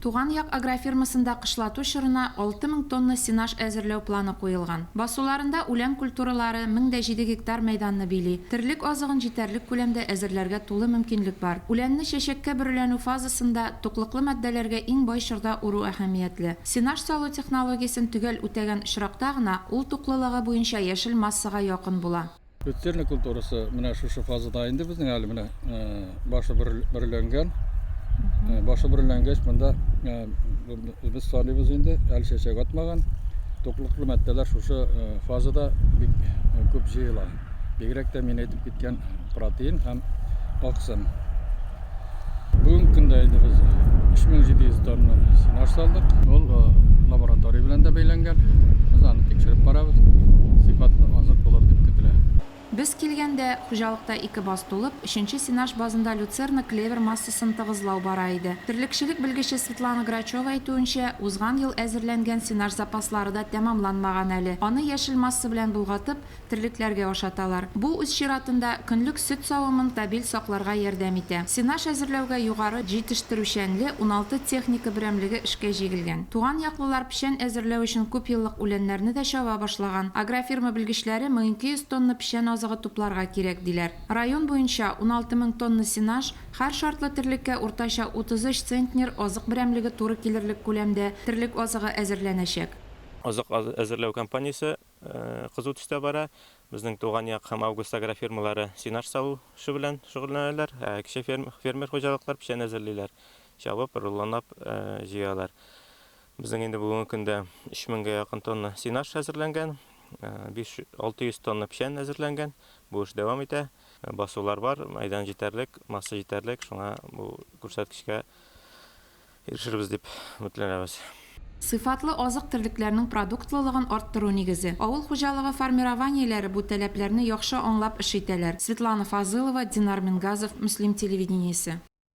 Туган як агрофирмасында кышлату чорына 6000 тонна сенаж әзерләү планы куелган. Басуларында үлән культуралары 1007 гектар мәйданны били. Терлек азыгын җитәрлек күләмдә әзерләргә тулы мөмкинлек бар. Үләнне чәчәккә бөреләнү фазасында туклыклы матдәләргә иң бай чорда уру әһәмиятле. Сенаж салу технологиясын төгәл үтәгән очракта гына ул туклылыгы буенча яшел массага якын була. Өттерник культурасы менә шушы фазада инде безнең әле менә башы берләнгән. Башы берләнгәч монда без саныйбыз инде әле чәчәк атмаган. Туклыклы матдәләр шушы фазада бик күп җыела. Бигрәк тә мин әйтеп киткән протеин һәм аксым. Бүгенге көндә инде без 3700 тонна сенаж салдык. Ул лаборатория белән дә бәйләнгән. Без аны тикшереп карабыз. Сыйфатлы азык булыр дип көтелә. Без килгәндә хуҗалыкта 2 баз тулып, 3нче сенаж базында люцерна клевер массасын тыгызлау бара иде. Терлекчелек белгече Светлана Грачева әйтүенчә, узган ел әзерләнгән сенаж запаслары да тәмамланмаган әле. Аны яшел масса белән булгатып, терлекләргә ашаталар. Бу үз чиратында көнлек сөт савымын стабиль сакларга ярдәм итә. Сенаж әзерләүгә югары җитештерүчәнле 16 техника берәмлеге эшкә җигелгән. Туган яклылар печән әзерләү өчен күп еллык үләннәрне дә чаба башлаган. Агрофирма белгечләре 1200 тонна печән азыгы тупларга кирәк диләр. Район буенча 16000 тонна сенаж һәр шартлы терлеккә уртача 33 центнер азык берәмлеге туры килерлек күләмдә терлек азыгы әзерләнәчәк. Азык әзерләү компаниясе кызу төстә бара. Безнең туган як һәм Август агрофирмалары сенаж салу эше белән шөгыльләнәләр. Кече фермер хуҗалыклар печән әзерлиләр. Чабып, рулланып җыялар. Безнең инде бүгенге көндә 3000гә якын тонна сенаж әзерләнгән. 600 тонна печән әзерләнгән. Бу эш дәвам итә. Басулар бар, мәйдан җитәрлек, масса җитәрлек. Шуңа бу күрсәткечкә ирешербез дип өметләнәбез. Сыйфатлы азык терлекләрнең продуктлылыгын арттыру нигезе. Авыл хуҗалыгы формированиеләре бу таләпләрне яхшы аңлап эш итәләр. Светлана Фазылова, Динар Мингазов, Муслим телевидениесе.